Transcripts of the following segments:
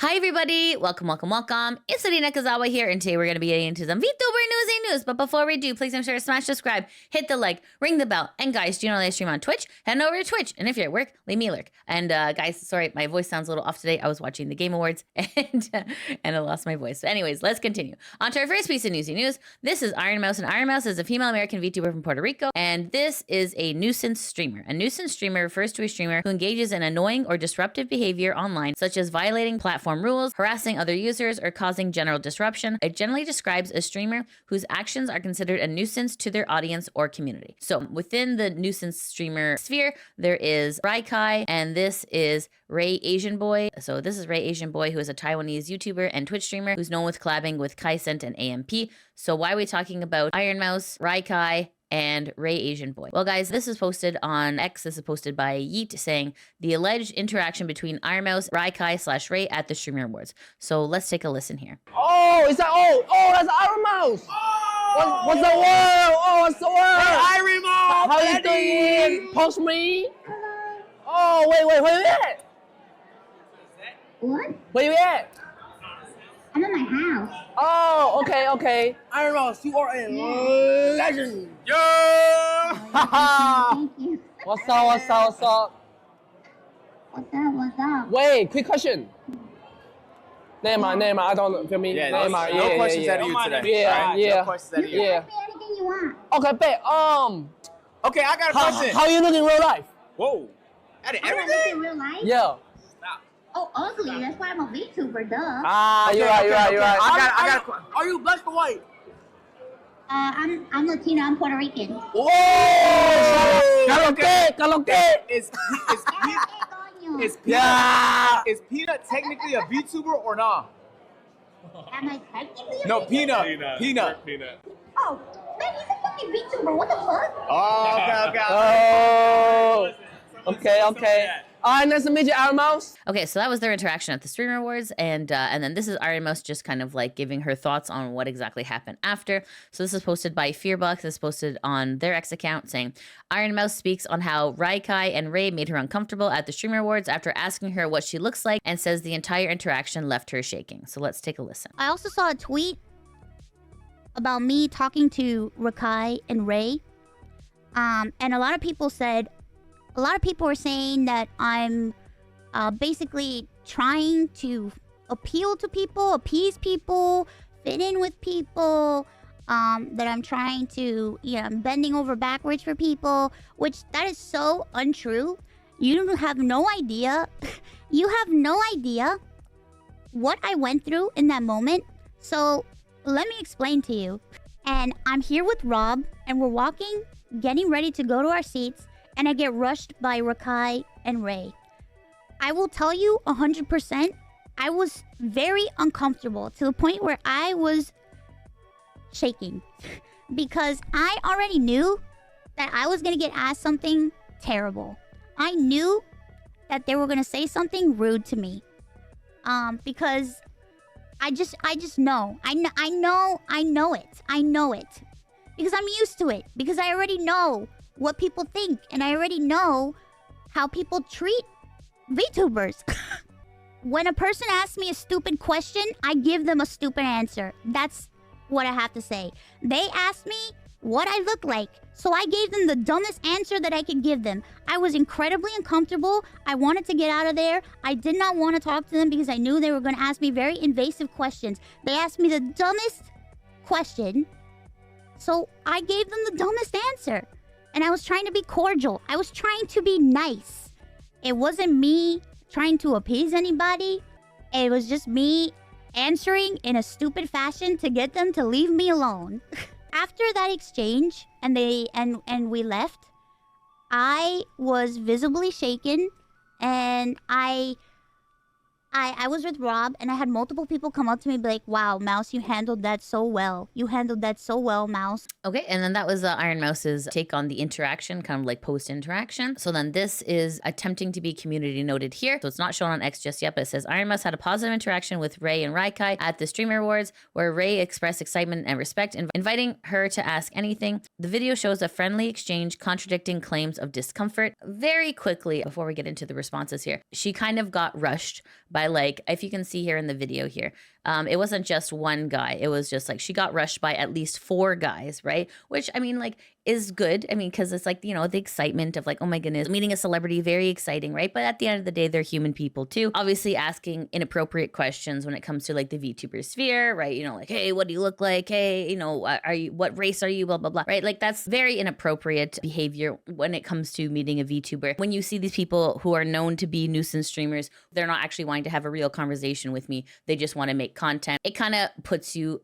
Hi everybody, welcome. It's Lady Nakazawa here, and today we're going to be getting into some VTuber Newsy news. But before we do, please make sure to smash subscribe, hit the like, ring the bell, and guys, do you know that I stream on Twitch? Head over to Twitch, and if you're at work, leave me a lurk. And guys, sorry, my voice sounds a little off today. I was watching the Game Awards, and I lost my voice. So anyways, let's continue. On to our first piece of Newsy news. This is Ironmouse, and Ironmouse is a female American VTuber from Puerto Rico, and this is a Nuisance streamer. A Nuisance streamer refers to a streamer who engages in annoying or disruptive behavior online, such as violating platform rules, harassing other users, or causing general disruption. It generally describes a streamer whose actions are considered a nuisance to their audience or community. So within the nuisance streamer sphere, there is Rakai, and this is Ray Asian Boy. So this is Ray Asian Boy, who is a Taiwanese YouTuber and Twitch streamer who's known with collabing with KSON and AMP. So why are we talking about Ironmouse, Rakai, and Ray Asian Boy? Well, guys, this is posted on X. This is posted by Yeet saying the alleged interaction between Ironmouse, Rakai / Ray at the Streamer Awards. So let's take a listen here. Oh, is that that's Ironmouse. Oh, what's the word? Oh, what's the word? Hey, Ironmouse! How you doing? Post me. Oh, wait, where you at? What? Where you at? I'm at my house. Oh, okay. Ironmouse, you are a legend! Yo! Thank you. What's up? What's up? Wait, quick question. Never mind, I don't feel me. Yeah, Never mind. no questions out of you today. Yeah. No questions out of you. Yeah. Ask me anything you want. Okay, bet. Okay, I got a question. How you look in real life? Whoa. Out of I don't look in everything? real life. Yeah. Stop. Oh, ugly. That's why I'm a VTuber, duh. You're right. I got a question. Are you black or white? I'm Latino. I'm Puerto Rican. Whoa! Caloque. Is Peanut technically a VTuber or not? Am I technically a No, VTuber? Peanut. Oh, man, he's a fucking VTuber. What the fuck? Oh, okay. Okay. All right, nice to meet you, Ironmouse. Okay, so that was their interaction at the Streamer Awards, and then this is Ironmouse just kind of like giving her thoughts on what exactly happened after. So this is posted by Fearbox. This is posted on their X account saying, Ironmouse speaks on how Rakai and Ray made her uncomfortable at the Streamer Awards after asking her what she looks like, and says the entire interaction left her shaking. So let's take a listen. I also saw a tweet about me talking to Rakai and Ray. And a lot of people were saying that I'm basically trying to appeal to people, appease people, fit in with people, that I'm trying to, I'm bending over backwards for people, which that is so untrue. You have no idea. You have no idea what I went through in that moment. So let me explain to you. And I'm here with Rob, and we're walking, getting ready to go to our seats, and I get rushed by Rakai and Ray. I will tell you 100%, I was very uncomfortable to the point where I was shaking because I already knew that I was going to get asked something terrible. I knew that they were going to say something rude to me. Because I just know. I know it. Because I'm used to it. Because I already know what people think, and I already know how people treat VTubers. When a person asks me a stupid question, I give them a stupid answer. That's what I have to say. They asked me what I look like, so I gave them the dumbest answer that I could give them. I was incredibly uncomfortable. I wanted to get out of there. I did not want to talk to them because I knew they were going to ask me very invasive questions. They asked me the dumbest question, so I gave them the dumbest answer. And I was trying to be cordial. I was trying to be nice. It wasn't me trying to appease anybody. It was just me answering in a stupid fashion to get them to leave me alone. After that exchange and we left, I was visibly shaken, and I was with Rob, and I had multiple people come up to me and be like, wow, Mouse, you handled that so well. You handled that so well, Mouse. Okay, and then that was Ironmouse's take on the interaction, kind of like post-interaction. So then this is attempting to be community noted here. So it's not shown on X just yet, but it says Ironmouse had a positive interaction with Ray and Rakai at the Streamer Awards, where Ray expressed excitement and respect, inviting her to ask anything. The video shows a friendly exchange contradicting claims of discomfort. Very quickly, before we get into the responses here, she kind of got rushed by, like, if you can see here in the video here, it wasn't just one guy. It was just like she got rushed by at least 4 guys, right? Which, I mean, like, is good. I mean, because it's like, you know, the excitement of like, oh my goodness, meeting a celebrity, very exciting, right? But at the end of the day, they're human people too. Obviously asking inappropriate questions when it comes to like the VTuber sphere, right? You know, like, hey, what do you look like? Hey, you know, what race are you? Blah, blah, blah, right? Like that's very inappropriate behavior when it comes to meeting a VTuber. When you see these people who are known to be nuisance streamers, they're not actually wanting to have a real conversation with me. They just want to make content. It kind of puts you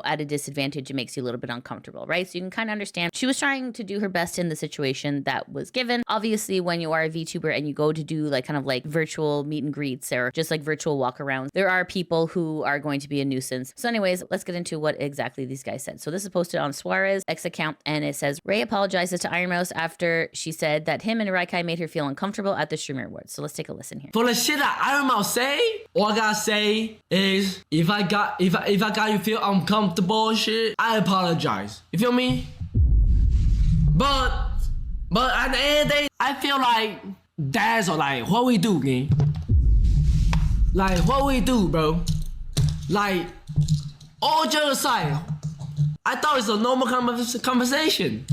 at a disadvantage. It makes you a little bit uncomfortable, right? So you can kind of understand she was trying to do her best in the situation that was given. Obviously, when you are a VTuber and you go to do like kind of like virtual meet and greets or just like virtual walkarounds, there are people who are going to be a nuisance. So anyways, let's get into what exactly these guys said. So this is posted on Suarez X account and it says, Ray apologizes to Ironmouse after she said that him and Rakai made her feel uncomfortable at the Streamer Awards. So let's take a listen here. For the shit that Ironmouse say, all I gotta say is if I got you feel uncomfortable shit, I apologize. You feel me? But at the end of the day, I feel like that's like what we do, gang. Like what we do, bro. Like all jokes aside, I thought it's a normal conversation.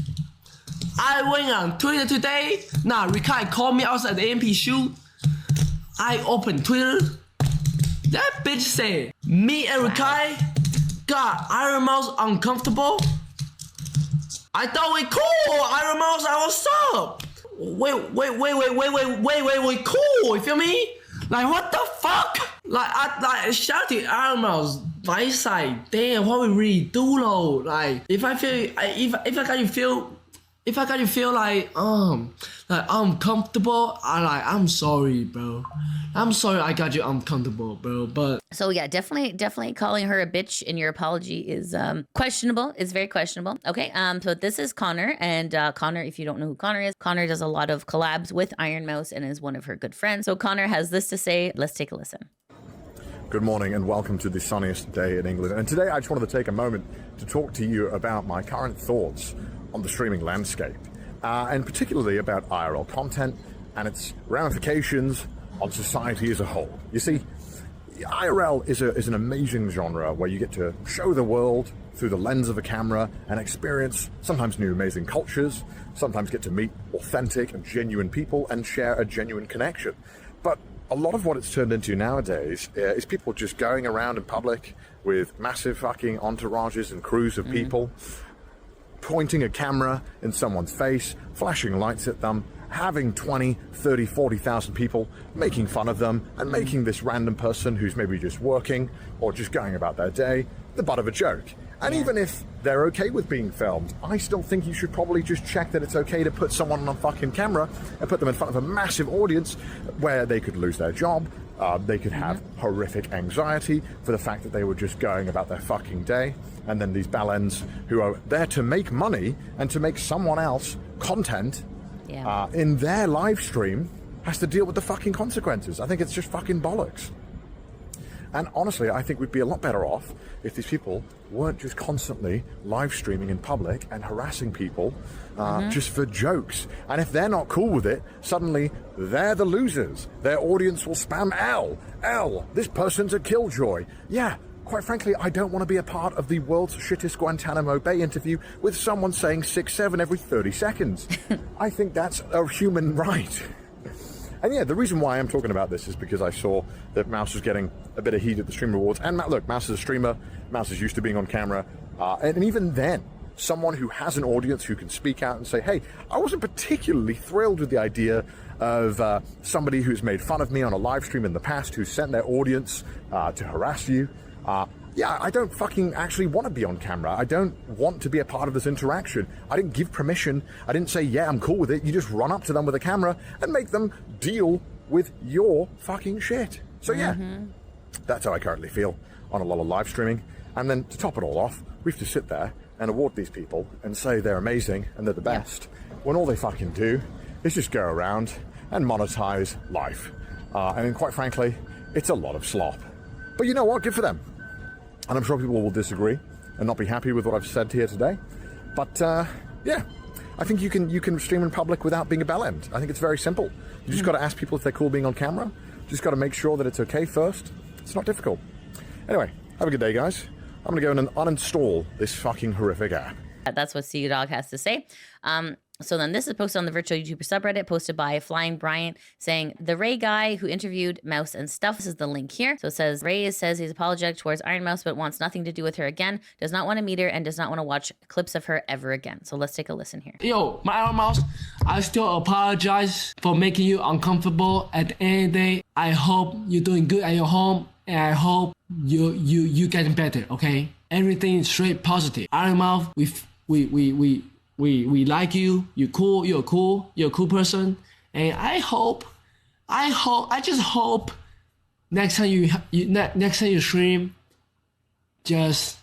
I went on Twitter today. Now Rakai called me outside the MP shoot. I opened Twitter. That bitch said me and Rakai got Ironmouse uncomfortable. I thought we cool. Ironmouse, what's up? Wait, cool. You feel me? Like what the fuck? Like I shout to Ironmouse. My side, damn, what we really do though? Like if I got you feel like uncomfortable, I'm sorry, bro. I'm sorry I got you uncomfortable, bro. But so yeah, definitely calling her a bitch in your apology is questionable. It's very questionable. Okay, so this is Connor, and Connor, if you don't know who Connor is, Connor does a lot of collabs with Ironmouse and is one of her good friends. So Connor has this to say. Let's take a listen. Good morning and welcome to the sunniest day in England. And today I just wanted to take a moment to talk to you about my current thoughts on the streaming landscape, and particularly about IRL content and its ramifications on society as a whole. You see, IRL is an amazing genre where you get to show the world through the lens of a camera and experience sometimes new amazing cultures, sometimes get to meet authentic and genuine people and share a genuine connection. But a lot of what it's turned into nowadays is people just going around in public with massive fucking entourages and crews of people, pointing a camera in someone's face, flashing lights at them, having 20, 30, 40,000 people making fun of them and making this random person who's maybe just working or just going about their day the butt of a joke. And even if they're okay with being filmed, I still think you should probably just check that it's okay to put someone on a fucking camera and put them in front of a massive audience where they could lose their job, they could have horrific anxiety for the fact that they were just going about their fucking day. And then these bellends who are there to make money and to make someone else content in their live stream has to deal with the fucking consequences. I think it's just fucking bollocks. And honestly, I think we'd be a lot better off if these people weren't just constantly live streaming in public and harassing people just for jokes. And if they're not cool with it, suddenly they're the losers. Their audience will spam L, this person's a killjoy. Yeah, quite frankly, I don't want to be a part of the world's shittest Guantanamo Bay interview with someone saying 6-7 every 30 seconds. I think that's a human right. And yeah, the reason why I'm talking about this is because I saw that Mouse was getting a bit of heat at the Streamer Awards. And look, Mouse is a streamer. Mouse is used to being on camera. And even then, someone who has an audience who can speak out and say, hey, I wasn't particularly thrilled with the idea of somebody who's made fun of me on a live stream in the past, who sent their audience to harass you. Yeah, I don't fucking actually want to be on camera. I don't want to be a part of this interaction. I didn't give permission. I didn't say, yeah, I'm cool with it. You just run up to them with a camera and make them deal with your fucking shit. So yeah, that's how I currently feel on a lot of live streaming. And then to top it all off, we have to sit there and award these people and say they're amazing and they're the best, when all they fucking do is just go around and monetize life. And quite frankly, it's a lot of slop. But you know what? Good for them. And I'm sure people will disagree and not be happy with what I've said here today. But Yeah. I think you can stream in public without being a bellend. I think it's very simple. You just got to ask people if they're cool being on camera. Just got to make sure that it's okay first. It's not difficult. Anyway, have a good day, guys. I'm going to go and uninstall this fucking horrific app. That's what CDAWG has to say. So then this is posted on the virtual YouTuber subreddit, posted by Flying Bryant, saying, the Ray guy who interviewed Mouse and Stuff. This is the link here. So it says, Ray says he's apologetic towards Ironmouse, but wants nothing to do with her again, does not want to meet her, and does not want to watch clips of her ever again. So let's take a listen here. Yo, my Ironmouse, I still apologize for making you uncomfortable. At the end of the day, I hope you're doing good at your home, and I hope you getting better, okay? Everything is straight positive. Ironmouse, we like you. You're cool. You're a cool person. And I just hope next time you stream, just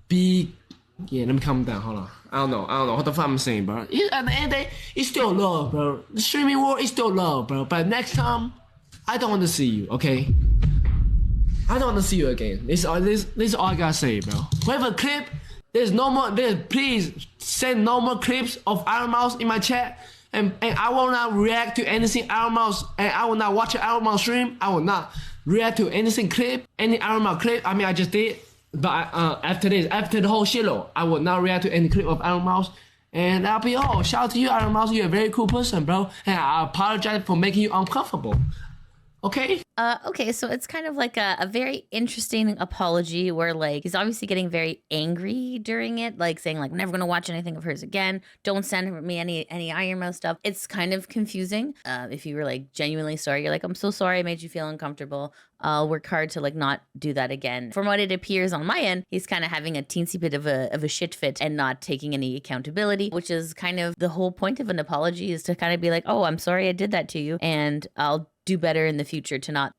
be. Yeah, let me calm down. Hold on. I don't know what the fuck I'm saying, bro. At the end of the day, it's still love, bro. The streaming world is still love, bro. But next time, I don't want to see you. Okay. I don't want to see you again. This is all I gotta say, bro. Whoever clip. Please send no more clips of Ironmouse in my chat, and I will not react to anything Ironmouse, and I will not watch an Ironmouse stream. I will not react to anything clip, any Ironmouse clip. I mean, I just did, but after the whole shitload, I will not react to any clip of Ironmouse, and that'll be all. Shout out to you, Ironmouse. You're a very cool person, bro, and I apologize for making you uncomfortable. Okay. Okay, so it's kind of like a very interesting apology where like he's obviously getting very angry during it, like saying like never gonna watch anything of hers again. Don't send me any Ironmouse stuff. It's kind of confusing. If you were like genuinely sorry, you're like, I'm so sorry I made you feel uncomfortable. I'll work hard to like not do that again. From what it appears on my end, he's kind of having a teensy bit of a shit fit and not taking any accountability, which is kind of the whole point of an apology, is to kind of be like, oh, I'm sorry I did that to you, and I'll do better in the future to not,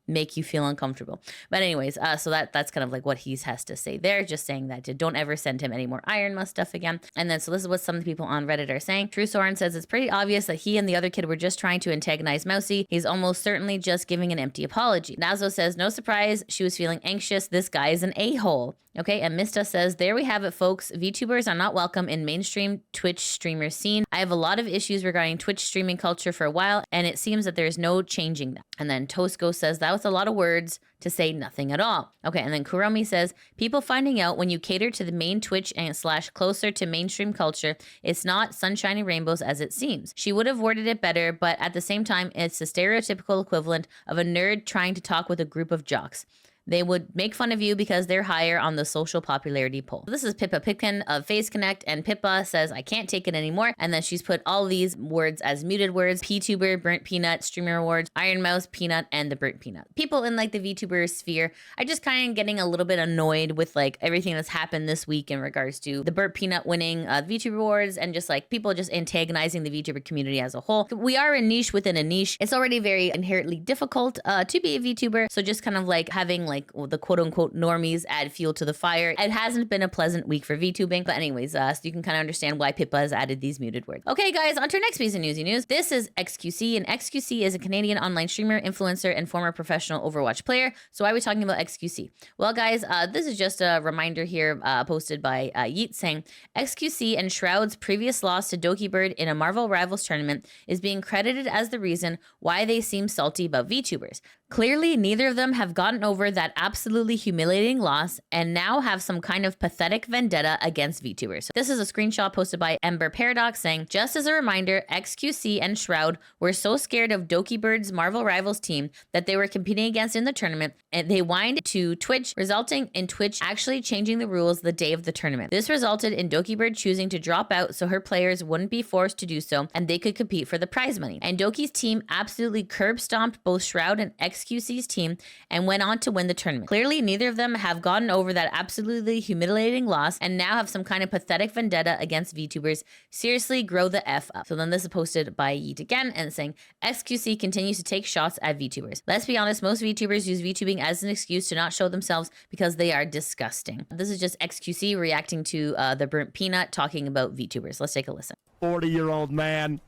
make you feel uncomfortable. But anyways, so that's kind of like what he has to say there, just saying that don't ever send him any more Ironmouse stuff again. And then so this is what some of the people on Reddit are saying. True Soren says it's pretty obvious that he and the other kid were just trying to antagonize Mousy. He's almost certainly just giving an empty apology. Nazo says, no surprise, she was feeling anxious. This guy is an a-hole. Okay, and Mista says, there we have it, folks. VTubers are not welcome in mainstream Twitch streamer scene. I have a lot of issues regarding Twitch streaming culture for a while, and it seems that there's no changing that. And then Tosco says, that was a lot of words to say nothing at all. Okay, and then Kuromi says, people finding out when you cater to the main Twitch and / closer to mainstream culture, it's not sunshine and rainbows as it seems. She would have worded it better, but at the same time, it's the stereotypical equivalent of a nerd trying to talk with a group of jocks. They would make fun of you because they're higher on the social popularity poll. This is Pippa Pipkin of Face Connect, and Pippa says, I can't take it anymore. And then she's put all these words as muted words: PTuber, Burnt Peanut, Streamer Awards, Ironmouse, Peanut, and the Burnt Peanut. People in like the VTuber sphere are just kind of getting a little bit annoyed with like everything that's happened this week in regards to the Burnt Peanut winning VTuber Awards, and just like people just antagonizing the VTuber community as a whole. We are a niche within a niche. It's already very inherently difficult to be a VTuber. So just kind of like having like the quote-unquote normies add fuel to the fire. It hasn't been a pleasant week for VTubing, but anyways, so you can kind of understand why Pippa has added these muted words. Okay, guys, on to our next piece of Newsy News. This is XQC, and XQC is a Canadian online streamer, influencer, and former professional Overwatch player. So why are we talking about XQC? Well, guys, this is just a reminder here posted by Yeet saying, XQC and Shroud's previous loss to Dokibird in a Marvel Rivals tournament is being credited as the reason why they seem salty about VTubers. Clearly, neither of them have gotten over that absolutely humiliating loss and now have some kind of pathetic vendetta against VTubers. This is a screenshot posted by Ember Paradox saying, just as a reminder, XQC and Shroud were so scared of Dokibird's Marvel Rivals team that they were competing against in the tournament, and they whined to Twitch, resulting in Twitch actually changing the rules the day of the tournament. This resulted in Dokibird choosing to drop out so her players wouldn't be forced to do so and they could compete for the prize money. And Doki's team absolutely curb stomped both Shroud and XQC's team and went on to win the tournament. Clearly, neither of them have gotten over that absolutely humiliating loss and now have some kind of pathetic vendetta against VTubers. Seriously, grow the F up. So then this is posted by Yeet again and saying, XQC continues to take shots at VTubers. Let's be honest, most VTubers use VTubing as an excuse to not show themselves because they are disgusting. This is just XQC reacting to the Burnt Peanut talking about VTubers. Let's take a listen. 40-year-old man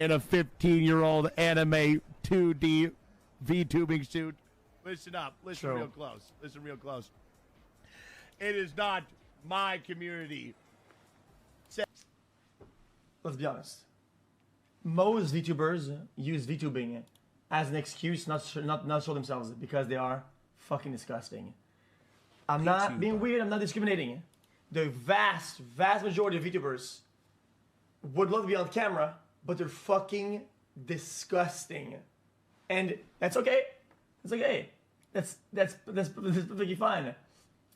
in a 15-year-old anime 2D VTubing suit. Listen up. Listen real close. Listen real close. It is not my community let's be honest. Most VTubers use VTubing as an excuse not show themselves because they are fucking disgusting. I'm not being weird, I'm not discriminating. The vast majority of VTubers would love to be on camera, but they're fucking disgusting. And that's okay. It's okay. That's perfectly fine.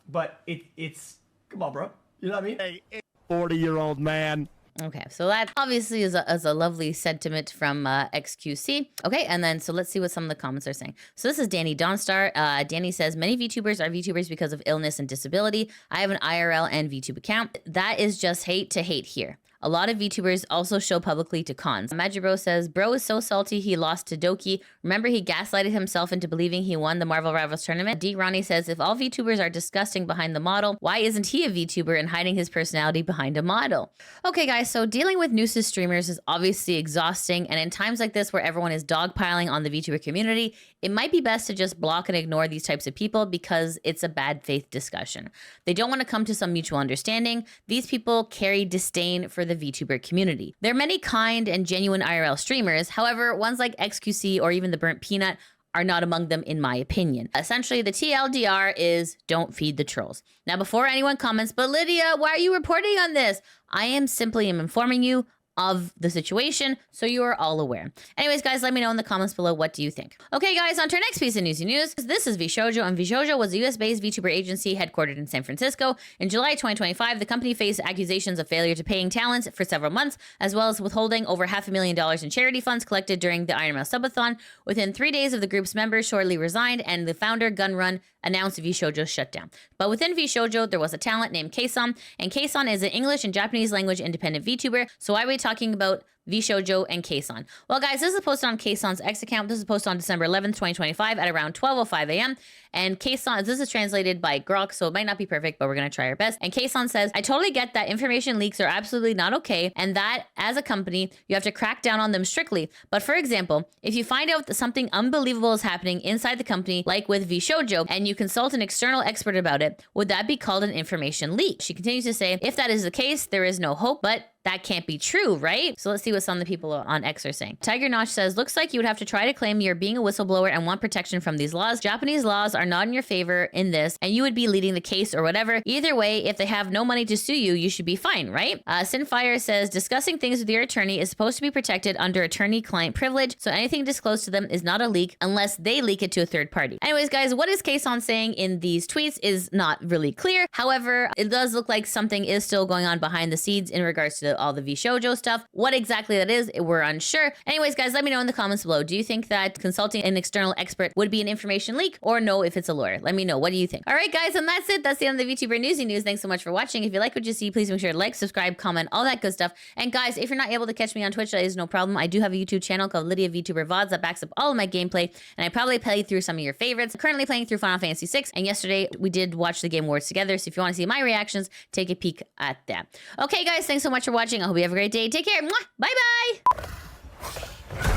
But it's come on, bro. You know what I mean? Hey, 40-year-old man. Okay, so that obviously is a lovely sentiment from XQC. Okay, and then so let's see what some of the comments are saying. So this is Danny Dawnstar. Danny says, many VTubers are VTubers because of illness and disability. I have an IRL and VTube account. That is just hate to hate here. A lot of VTubers also show publicly to cons. Majibro says, bro is so salty he lost to Doki. Remember he gaslighted himself into believing he won the Marvel Rivals tournament? D. Ronnie says, if all VTubers are disgusting behind the model, why isn't he a VTuber and hiding his personality behind a model? Okay guys, so dealing with Newsy streamers is obviously exhausting, and in times like this where everyone is dogpiling on the VTuber community, it might be best to just block and ignore these types of people because it's a bad faith discussion. They don't want to come to some mutual understanding. These people carry disdain for the VTuber community. There are many kind and genuine IRL streamers. However, ones like XQC or even the Burnt Peanut are not among them in my opinion. Essentially, the TLDR is don't feed the trolls. Now, before anyone comments, but Lydia, why are you reporting on this? I am simply informing you of the situation, so you are all aware. Anyways, guys, let me know in the comments below, what do you think? Okay, guys, on to our next piece of Newsy news. This is VShojo, and VShojo was a US-based VTuber agency headquartered in San Francisco. In July 2025, the company faced accusations of failure to paying talents for several months, as well as withholding over $500,000 in charity funds collected during the Ironmouse subathon. Within 3 days of the group's members shortly resigned, and the founder, Gunrun, announced VShojo's shutdown. But within VShojo, there was a talent named KSON, and KSON is an English and Japanese language independent VTuber. So why are we talking about VShojo and KSON? Well, guys, this is posted on KSON's X account. This is posted on December 11th, 2025 at around 12:05 a.m. And KSON, this is translated by Grok, so it might not be perfect, but we're going to try our best. And KSON says, I totally get that information leaks are absolutely not okay, and that as a company, you have to crack down on them strictly. But for example, if you find out that something unbelievable is happening inside the company, like with VShojo, and you consult an external expert about it, would that be called an information leak? She continues to say, if that is the case, there is no hope, but that can't be true, right? So let's see what some of the people on X are saying. Tiger Nosh says, looks like you would have to try to claim you're being a whistleblower and want protection from these laws. Japanese laws are not in your favor in this, and you would be leading the case or whatever. Either way, if they have no money to sue you, you should be fine, right? Sinfire says, discussing things with your attorney is supposed to be protected under attorney-client privilege, so anything disclosed to them is not a leak unless they leak it to a third party. Anyways, guys, what is KSON saying in these tweets is not really clear. However, it does look like something is still going on behind the scenes in regards to all the VShojo stuff. What exactly that is, we're unsure. Anyways, guys, let me know in the comments below. Do you think that consulting an external expert would be an information leak, or no if it's a lawyer? Let me know. What do you think? All right, guys, and that's it. That's the end of the VTuber Newsy news. Thanks so much for watching. If you like what you see, please make sure to like, subscribe, comment, all that good stuff. And guys, if you're not able to catch me on Twitch, that is no problem. I do have a YouTube channel called Lydia VTuber VODs that backs up all of my gameplay, and I probably play through some of your favorites. I'm currently playing through Final Fantasy VI, and yesterday we did watch the Game Awards together, so if you want to see my reactions, take a peek at that. Okay, guys, thanks so much for watching. I hope you have a great day. Take care. Mwah! Bye-bye.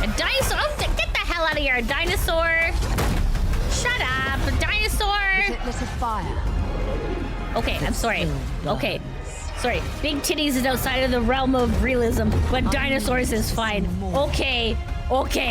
A dinosaur. Oh, get the hell out of here. A dinosaur. Shut up. A dinosaur. This is fire. Okay, I'm sorry. Okay. Sorry. Big titties is outside of the realm of realism, but dinosaurs is fine. Okay. Okay.